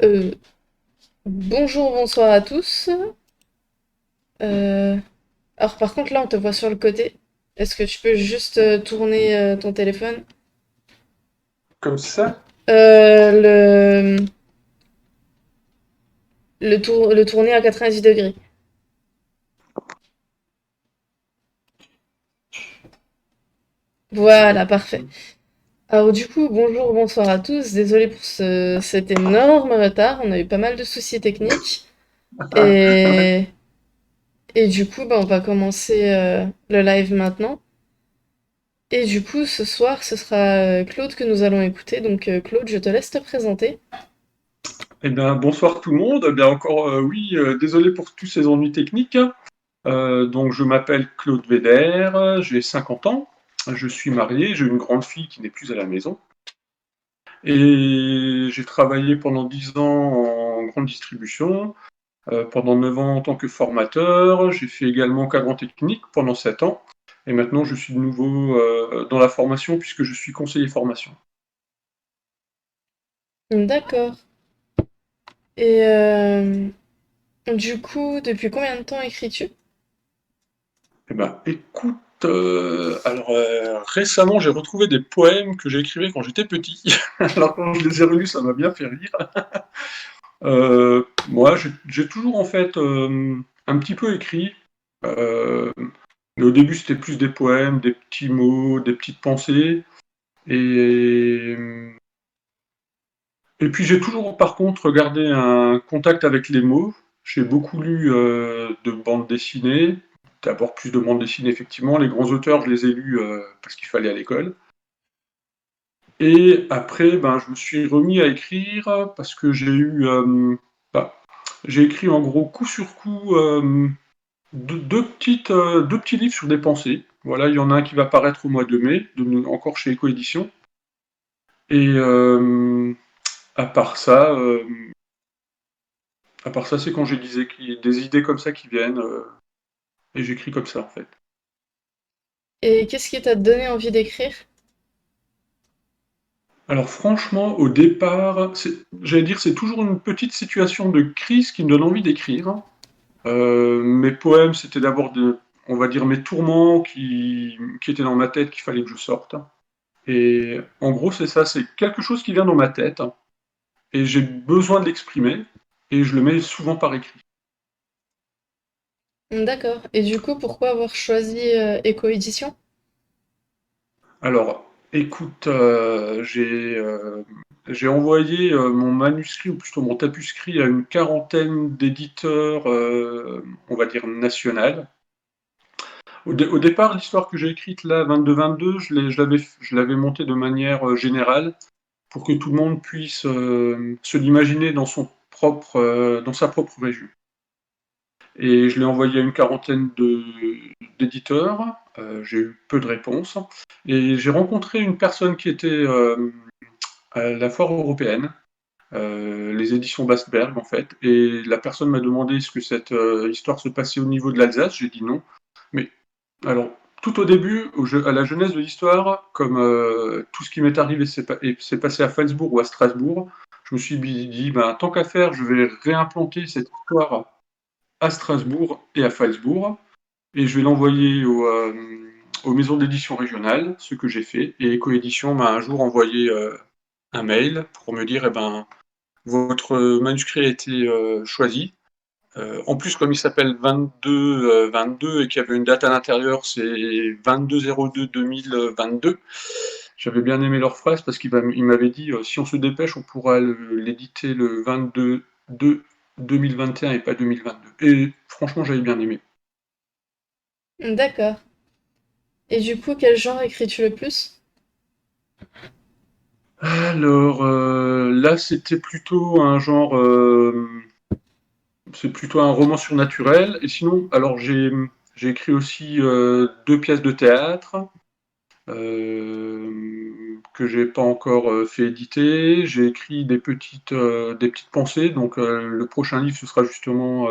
Euh, Bonjour, bonsoir à tous. Euh, alors par contre là on te voit sur le côté. Est-ce que tu peux juste tourner ton téléphone? Comme ça? Le le tourner à 90 degrés. Voilà, parfait. Alors du coup, bonjour, bonsoir à tous. Désolé pour cet énorme retard. On a eu pas mal de soucis techniques. Et, et du coup, bah, on va commencer le live maintenant. Et du coup, ce soir, ce sera Claude que nous allons écouter. Donc Claude, je te laisse te présenter. Eh bien, bonsoir tout le monde. Eh bien, encore, oui, désolé pour tous ces ennuis techniques. Donc, je m'appelle Claude Véder, j'ai 50 ans, je suis marié, j'ai une grande fille qui n'est plus à la maison. Et j'ai travaillé pendant 10 ans en grande distribution, pendant 9 ans en tant que formateur. J'ai fait également cadre technique pendant 7 ans. Et maintenant, je suis de nouveau dans la formation puisque je suis conseiller formation. D'accord. Et du coup, depuis combien de temps écris-tu? Eh ben, écoute, récemment, j'ai retrouvé des poèmes que j'écrivais quand j'étais petit. Alors, quand je les ai relus, ça m'a bien fait rire. Moi, j'ai toujours, en fait, un petit peu écrit. Euh, mais au début, c'était plus des poèmes, des petits mots, des petites pensées. Et, et puis, j'ai toujours, par contre, gardé un contact avec les mots. J'ai beaucoup lu de bandes dessinées, d'abord plus de bandes dessinées, effectivement. Les grands auteurs, je les ai lus parce qu'il fallait à l'école. Et après, ben, je me suis remis à écrire parce que bah, j'ai écrit en gros coup sur coup deux petits livres sur des pensées. Voilà, il y en a un qui va paraître au mois de mai, encore chez Ecoédition. Et à part ça, euh, à part ça, c'est quand j'ai des idées comme ça qui viennent et j'écris comme ça en fait. Et qu'est-ce qui t'a donné envie d'écrire? Alors franchement, au départ, j'allais dire, c'est toujours une petite situation de crise qui me donne envie d'écrire. Mes poèmes, c'était d'abord, on va dire, mes tourments qui étaient dans ma tête qu'il fallait que je sorte. Et en gros, c'est ça, c'est quelque chose qui vient dans ma tête et j'ai besoin de l'exprimer et je le mets souvent par écrit. D'accord. Et du coup, pourquoi avoir choisi Éco-édition? Alors, écoute, j'ai envoyé mon manuscrit, ou plutôt mon tapuscrit, à une quarantaine d'éditeurs, on va dire, nationales. Au départ, l'histoire que j'ai écrite là, 22-22, je l'avais montée de manière générale pour que tout le monde puisse se l'imaginer dans sa propre région. Et je l'ai envoyé à une quarantaine d'éditeurs. J'ai eu peu de réponses. Et j'ai rencontré une personne qui était à la foire européenne, les éditions Bastberg en fait. Et la personne m'a demandé est-ce que cette histoire se passait au niveau de l'Alsace. J'ai dit non. Mais alors, tout au début, à la jeunesse de l'histoire, comme tout ce qui m'est arrivé s'est passé à Falsbourg ou à Strasbourg, je me suis dit, ben, tant qu'à faire, je vais réimplanter cette histoire à Strasbourg et à Falsbourg, et je vais l'envoyer aux maisons d'édition régionales, ce que j'ai fait, et Coédition m'a un jour envoyé un mail pour me dire, eh ben, votre manuscrit a été choisi. En plus, comme il s'appelle 22 et qu'il y avait une date à l'intérieur, c'est 22-02-2022. J'avais bien aimé leur phrase parce il m'avait dit si on se dépêche, on pourra l'éditer le 22 2021 et pas 2022. Et franchement, j'avais bien aimé. D'accord. Et du coup, quel genre écris-tu le plus? Alors là, c'était plutôt un genre, c'est plutôt un roman surnaturel. Et sinon, alors j'ai écrit aussi deux pièces de théâtre. Que j'ai pas encore fait éditer. J'ai écrit des petites pensées. Donc le prochain livre, ce sera justement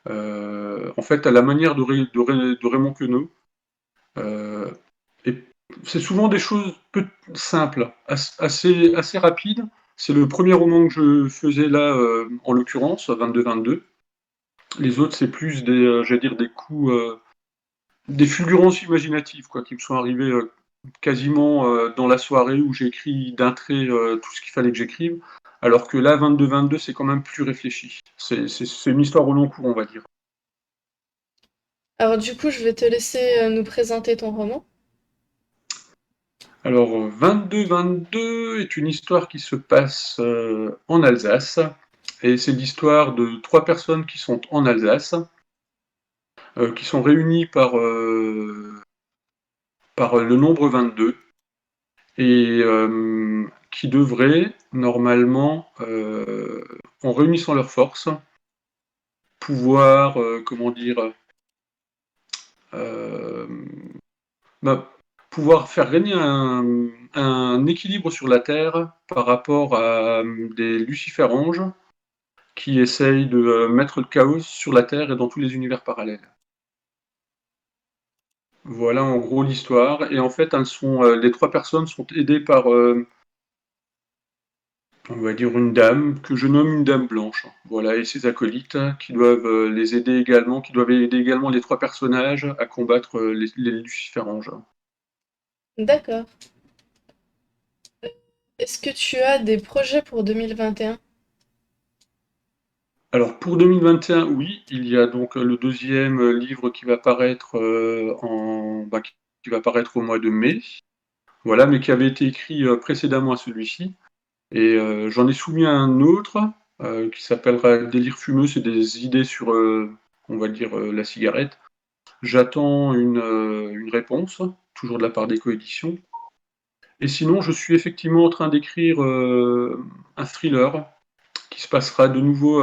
en fait à la manière de Raymond Queneau. Euh, et c'est souvent des choses simples, assez rapides, C'est le premier roman que je faisais là, en l'occurrence, 22-22. Les autres, c'est plus des, j'allais dire, des coups, des fulgurances imaginatives, quoi, qui me sont arrivées quasiment dans la soirée où j'ai écrit d'un trait tout ce qu'il fallait que j'écrive. Alors que là, 22-22, c'est quand même plus réfléchi. C'est une histoire au long cours, on va dire. Alors du coup, je vais te laisser nous présenter ton roman. Alors, 22-22 est une histoire qui se passe en Alsace. Et c'est l'histoire de trois personnes qui sont en Alsace, qui sont réunies par le nombre 22, et qui devraient, normalement, en réunissant leurs forces, pouvoir, comment dire, euh, bah, pouvoir faire régner un équilibre sur la Terre par rapport à des Lucifer-anges qui essayent de mettre le chaos sur la Terre et dans tous les univers parallèles. Voilà en gros l'histoire. Et en fait, les trois personnes sont aidées par, on va dire, une dame que je nomme une dame blanche. Voilà, et ses acolytes qui doivent les aider également, qui doivent aider également les trois personnages à combattre les Lucifer-anges. D'accord. Est-ce que tu as des projets pour 2021? Alors pour 2021, oui, il y a donc le deuxième livre qui va paraître qui va paraître au mois de mai, voilà, mais qui avait été écrit précédemment à celui-ci. Et j'en ai soumis un autre qui s'appellera Délire fumeux, c'est des idées sur, on va dire, la cigarette. J'attends une réponse, toujours de la part des coéditions. Et sinon, je suis effectivement en train d'écrire un thriller qui se passera de nouveau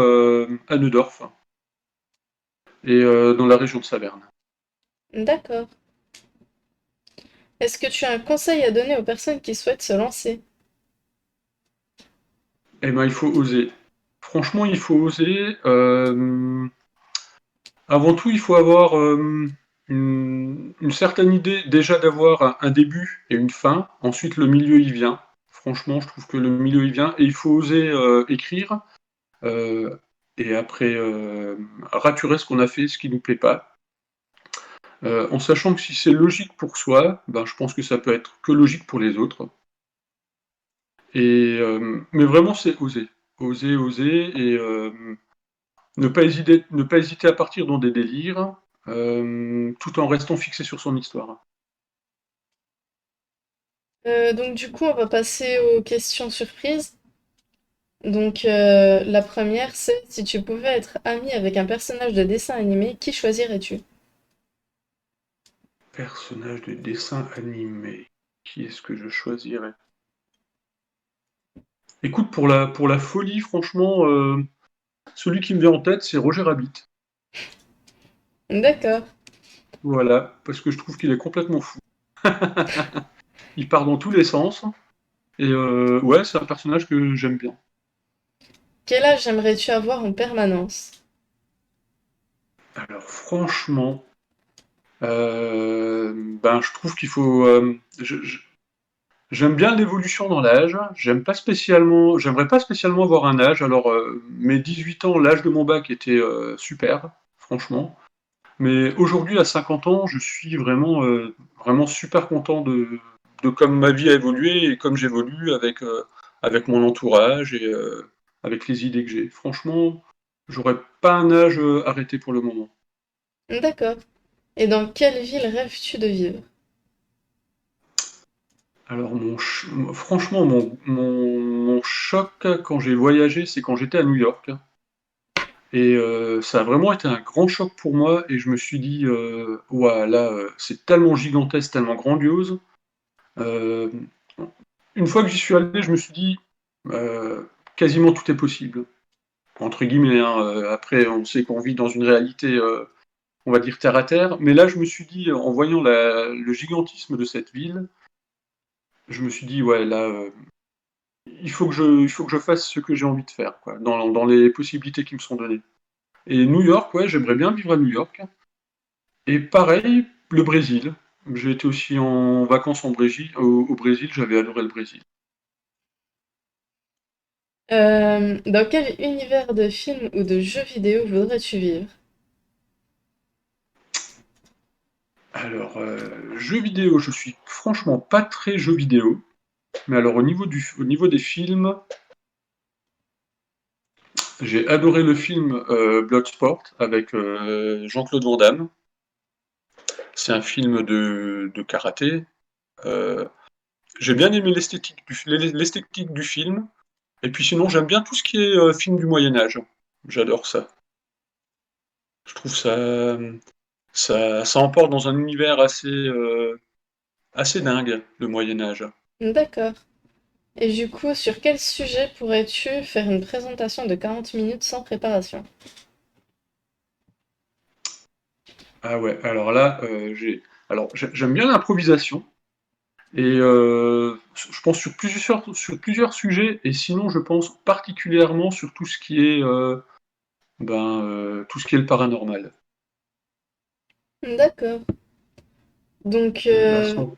à Neudorf et dans la région de Saverne. D'accord. Est-ce que tu as un conseil à donner aux personnes qui souhaitent se lancer? Eh ben, il faut oser. Franchement, il faut oser. Avant tout, il faut avoir une certaine idée déjà d'avoir un début et une fin. Ensuite, le milieu y vient. Franchement, je trouve que le milieu y vient et il faut oser écrire euh, et après raturer ce qu'on a fait, ce qui nous plaît pas. En sachant que si c'est logique pour soi, ben, je pense que ça peut être que logique pour les autres. Et, mais vraiment, c'est oser. Oser, oser et ne pas hésiter à partir dans des délires, tout en restant fixé sur son histoire. Donc du coup, on va passer aux questions surprises. Donc la première, c'est si tu pouvais être ami avec un personnage de dessin animé, qui choisirais-tu? Personnage de dessin animé. Qui est-ce que je choisirais? Écoute, pour la folie, franchement, celui qui me vient en tête, c'est Roger Rabbit. D'accord. Voilà, parce que je trouve qu'il est complètement fou. Il part dans tous les sens. Et ouais, c'est un personnage que j'aime bien. Quel âge aimerais-tu avoir en permanence? Alors franchement, ben je trouve qu'il faut. J'aime bien l'évolution dans l'âge. J'aimerais pas spécialement avoir un âge. Alors mes 18 ans, l'âge de mon bac était super, franchement. Mais aujourd'hui, à 50 ans, je suis vraiment super content de comme ma vie a évolué et comme j'évolue avec mon entourage et avec les idées que j'ai. Franchement, j'aurais pas un âge arrêté pour le moment. D'accord. Et dans quelle ville rêves-tu de vivre? Alors, franchement, mon choc quand j'ai voyagé, c'est quand j'étais à New York. Et ça a vraiment été un grand choc pour moi. Et je me suis dit, ouah, là, c'est tellement gigantesque, tellement grandiose. Euh, une fois que j'y suis allé, je me suis dit, euh, quasiment tout est possible. Entre guillemets, hein. Après, on sait qu'on vit dans une réalité, on va dire terre à terre. Mais là, je me suis dit, en voyant le gigantisme de cette ville, je me suis dit, ouais, là, il faut que je fasse ce que j'ai envie de faire, quoi, dans les possibilités qui me sont données. Et New York, ouais, j'aimerais bien vivre à New York. Et pareil, le Brésil. J'ai été aussi en vacances au Brésil, j'avais adoré le Brésil. Dans quel univers de film ou de jeu vidéo voudrais-tu vivre? Alors, jeux vidéo, je suis franchement pas très jeux vidéo, mais alors au niveau des films, j'ai adoré le film Bloodsport avec Jean-Claude Van Damme. C'est un film de karaté. Euh, j'ai bien aimé l'esthétique du film. Et puis sinon, j'aime bien tout ce qui est film du Moyen Âge. J'adore ça. Je trouve ça emporte dans un univers assez dingue, le Moyen Âge. D'accord. Et du coup, sur quel sujet pourrais-tu faire une présentation de 40 minutes sans préparation? Ah ouais, alors là, j'aime bien l'improvisation. Et je pense sur plusieurs sujets, et sinon je pense particulièrement sur tout ce qui est, tout ce qui est le paranormal. D'accord. Donc, Là, sans-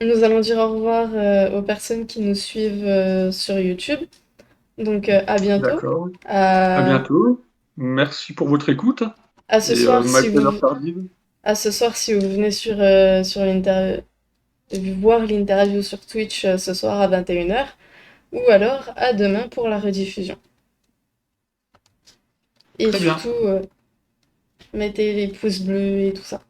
nous allons dire au revoir aux personnes qui nous suivent sur YouTube. Donc, à bientôt. D'accord. À À, bientôt. Merci pour votre écoute, à ce et soir malgré l'heure tardive. à ce soir si vous venez sur voir l'interview sur Twitch ce soir à 21h ou alors à demain pour la rediffusion. Et Très bien. surtout, mettez les pouces bleus et tout ça.